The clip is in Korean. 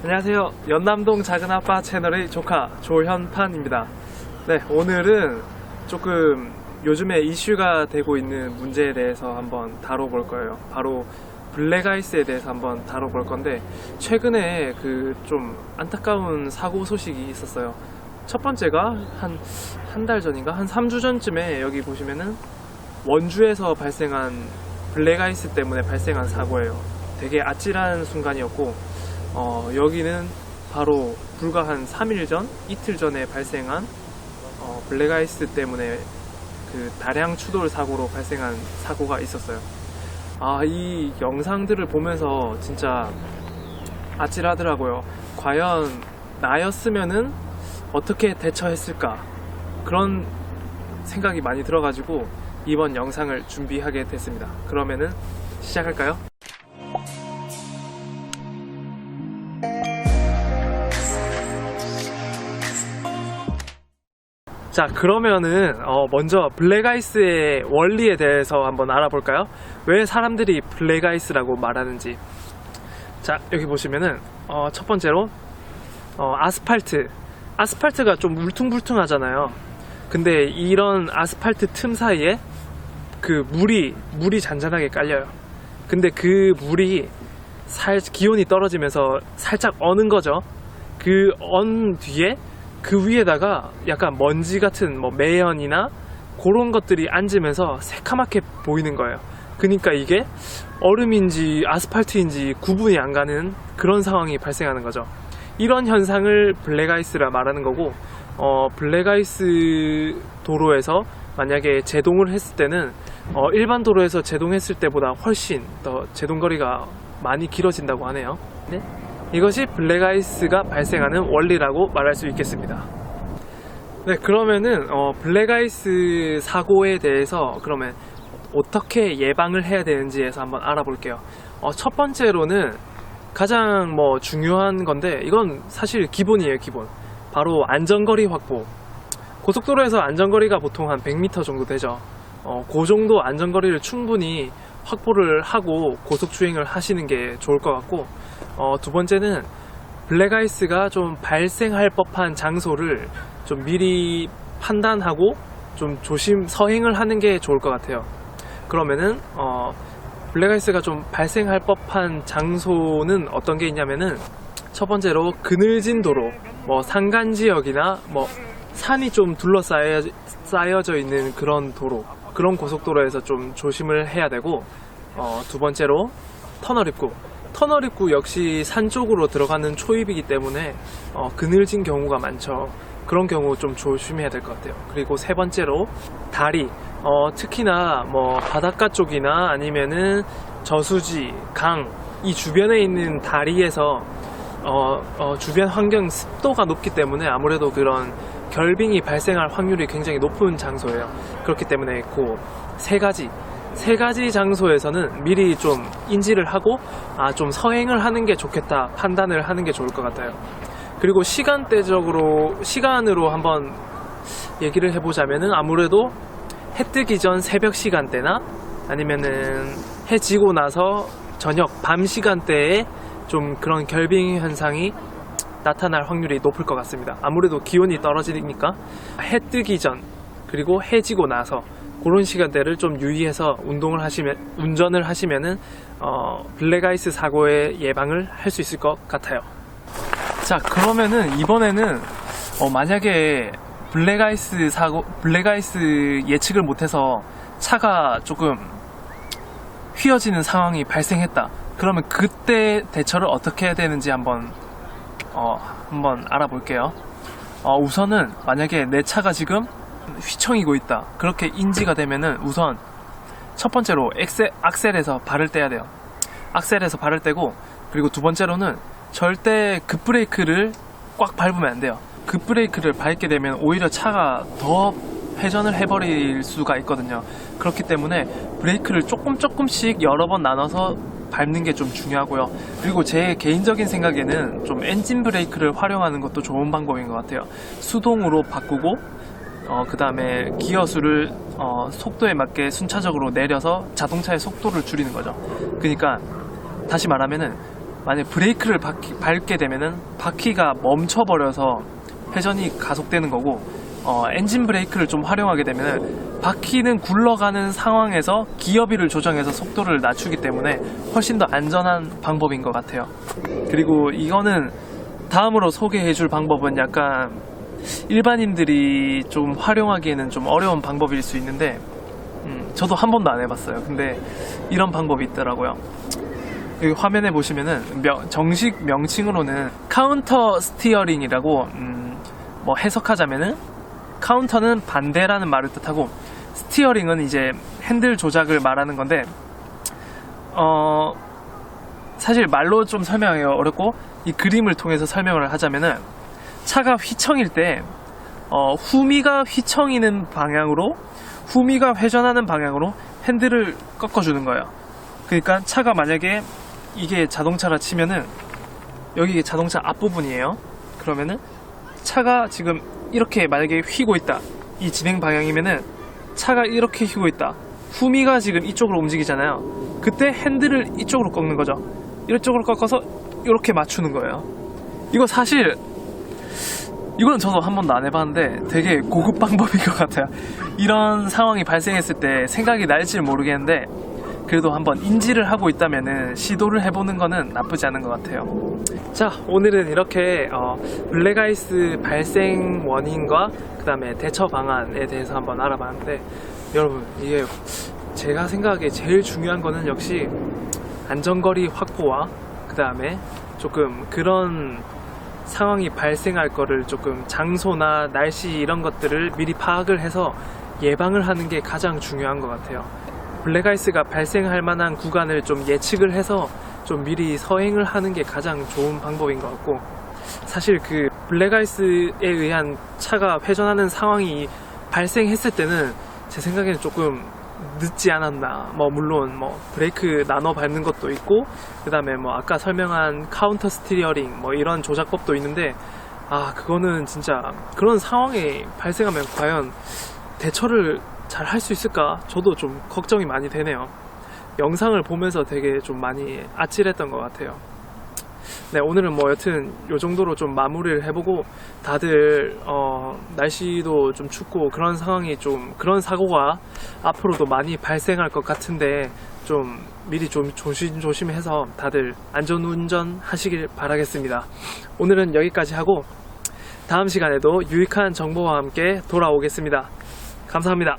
안녕하세요. 연남동 작은아빠 채널의 조카 조현판입니다. 네, 오늘은 조금 요즘에 이슈가 되고 있는 문제에 대해서 한번 다뤄볼 거예요. 바로 블랙아이스에 대해서 한번 다뤄볼 건데, 최근에 그 좀 안타까운 사고 소식이 있었어요. 첫 번째가 한 달 전인가? 한 3주 전쯤에 여기 보시면은 원주에서 발생한 블랙아이스 때문에 발생한 사고예요. 되게 아찔한 순간이었고, 여기는 바로 불과 한 3일 전, 이틀 전에 발생한 블랙아이스 때문에 그 다량 추돌 사고로 발생한 사고가 있었어요. 이 영상들을 보면서 진짜 아찔하더라고요. 과연 나였으면은 어떻게 대처했을까? 그런 생각이 많이 들어가지고 이번 영상을 준비하게 됐습니다. 그러면은 시작할까요? 자, 그러면은 먼저 블랙아이스의 원리에 대해서 한번 알아볼까요? 왜 사람들이 블랙아이스라고 말하는지. 자, 여기 보시면은 첫 번째로 아스팔트가 좀 울퉁불퉁하잖아요. 근데 이런 아스팔트 틈 사이에 그 물이 잔잔하게 깔려요. 근데 그 물이 기온이 떨어지면서 살짝 어는 거죠. 그 언 뒤에 그 위에다가 약간 먼지 같은 매연이나 그런 것들이 앉으면서 새카맣게 보이는 거예요. 그러니까 이게 얼음인지 아스팔트인지 구분이 안 가는 그런 상황이 발생하는 거죠. 이런 현상을 블랙아이스라 말하는 거고, 블랙아이스 도로에서 만약에 제동을 했을 때는 일반 도로에서 제동했을 때보다 훨씬 더 제동거리가 많이 길어진다고 하네요. 네? 이것이 블랙아이스가 발생하는 원리라고 말할 수 있겠습니다. 네, 그러면은 블랙아이스 사고에 대해서 그러면 어떻게 예방을 해야 되는지에서 한번 알아볼게요. 첫 번째로는 가장 중요한 건데, 이건 사실 기본이에요. 기본. 바로 안전거리 확보. 고속도로에서 안전거리가 보통 한 100m 정도 되죠. 그 정도 안전거리를 충분히 확보를 하고 고속주행을 하시는 게 좋을 것 같고, 두 번째는 블랙아이스가 좀 발생할 법한 장소를 좀 미리 판단하고 좀 서행을 하는 게 좋을 것 같아요. 그러면은 블랙아이스가 좀 발생할 법한 장소는 어떤 게 있냐면은, 첫 번째로 그늘진 도로, 산간지역이나 산이 좀 쌓여져 있는 그런 도로, 그런 고속도로에서 좀 조심을 해야 되고, 두 번째로 터널 입구 역시 산 쪽으로 들어가는 초입이기 때문에 그늘진 경우가 많죠. 그런 경우 좀 조심해야 될 것 같아요. 그리고 세 번째로 다리, 특히나 바닷가 쪽이나 아니면은 저수지, 강, 이 주변에 있는 다리에서 주변 환경 습도가 높기 때문에 아무래도 그런 결빙이 발생할 확률이 굉장히 높은 장소예요. 그렇기 때문에 그 세 가지 장소에서는 미리 좀 인지를 하고 좀 서행을 하는 게 좋겠다 판단을 하는 게 좋을 것 같아요. 그리고 시간으로 한번 얘기를 해보자면은, 아무래도 해 뜨기 전 새벽 시간대나 아니면은 해 지고 나서 저녁 밤 시간대에 좀 그런 결빙 현상이 나타날 확률이 높을 것 같습니다. 아무래도 기온이 떨어지니까 해 뜨기 전 그리고 해 지고 나서 그런 시간대를 좀 유의해서 운전을 하시면은 블랙아이스 사고의 예방을 할 수 있을 것 같아요. 자, 그러면은 이번에는 만약에 블랙아이스 예측을 못해서 차가 조금 휘어지는 상황이 발생했다. 그러면 그때 대처를 어떻게 해야 되는지 한번 알아볼게요. 우선은 만약에 내 차가 지금 휘청이고 있다, 그렇게 인지가 되면은 우선 첫 번째로 악셀에서 발을 떼야 돼요. 악셀에서 발을 떼고, 그리고 두 번째로는 절대 급브레이크를 꽉 밟으면 안 돼요. 급브레이크를 밟게 되면 오히려 차가 더 회전을 해버릴 수가 있거든요. 그렇기 때문에 브레이크를 조금씩 여러 번 나눠서 밟는 게 좀 중요하고요. 그리고 제 개인적인 생각에는 좀 엔진 브레이크를 활용하는 것도 좋은 방법인 것 같아요. 수동으로 바꾸고 그 다음에 기어수를 속도에 맞게 순차적으로 내려서 자동차의 속도를 줄이는 거죠. 그러니까 다시 말하면은 만약 브레이크를 밟게 되면은 바퀴가 멈춰버려서 회전이 가속되는 거고, 엔진 브레이크를 좀 활용하게 되면은 바퀴는 굴러가는 상황에서 기어비를 조정해서 속도를 낮추기 때문에 훨씬 더 안전한 방법인 것 같아요. 그리고 이거는 다음으로 소개해줄 방법은 약간 일반인들이 좀 활용하기에는 좀 어려운 방법일 수 있는데, 저도 한 번도 안 해봤어요. 근데 이런 방법이 있더라고요. 여기 화면에 보시면은 정식 명칭으로는 카운터 스티어링이라고, 뭐 해석하자면은 카운터는 반대라는 말을 뜻하고, 스티어링은 이제 핸들 조작을 말하는 건데, 사실 말로 좀 설명하기가 어렵고 이 그림을 통해서 설명을 하자면은, 차가 휘청일 때 후미가 휘청이는 방향으로, 후미가 회전하는 방향으로 핸들을 꺾어주는 거예요. 그러니까 차가 만약에 이게 자동차라 치면은 여기 자동차 앞부분이에요. 그러면은 차가 지금 이렇게 만약에 휘고 있다, 이 진행 방향이면은 차가 이렇게 휘고 있다, 후미가 지금 이쪽으로 움직이잖아요. 그때 핸들을 이쪽으로 꺾는 거죠. 이쪽으로 꺾어서 이렇게 맞추는 거예요. 이거 사실 이건 저도 한 번도 안 해봤는데 되게 고급 방법인 것 같아요. 이런 상황이 발생했을 때 생각이 날지 모르겠는데, 그래도 한번 인지를 하고 있다면은 시도를 해보는 거는 나쁘지 않은 것 같아요. 자, 오늘은 이렇게 블랙아이스 발생 원인과 그 다음에 대처 방안에 대해서 한번 알아봤는데, 여러분, 이게 제가 생각하기에 제일 중요한 거는 역시 안전거리 확보와 그 다음에 조금 그런 상황이 발생할 거를 조금 장소나 날씨 이런 것들을 미리 파악을 해서 예방을 하는 게 가장 중요한 것 같아요. 블랙아이스가 발생할 만한 구간을 좀 예측을 해서 좀 미리 서행을 하는 게 가장 좋은 방법인 것 같고, 사실 그 블랙아이스에 의한 차가 회전하는 상황이 발생했을 때는 제 생각에는 조금 늦지 않았나. 뭐 물론 뭐 브레이크 나눠 밟는 것도 있고, 그 다음에 뭐 아까 설명한 카운터 스티어링 뭐 이런 조작법도 있는데, 그거는 진짜 그런 상황이 발생하면 과연 대처를 잘 할 수 있을까? 저도 좀 걱정이 많이 되네요. 영상을 보면서 되게 좀 많이 아찔했던 것 같아요. 네, 오늘은 뭐 여튼 요 정도로 좀 마무리를 해보고, 다들 날씨도 좀 춥고 그런 상황이 좀, 그런 사고가 앞으로도 많이 발생할 것 같은데 좀 미리 좀 조심해서 다들 안전운전 하시길 바라겠습니다. 오늘은 여기까지 하고 다음 시간에도 유익한 정보와 함께 돌아오겠습니다. 감사합니다.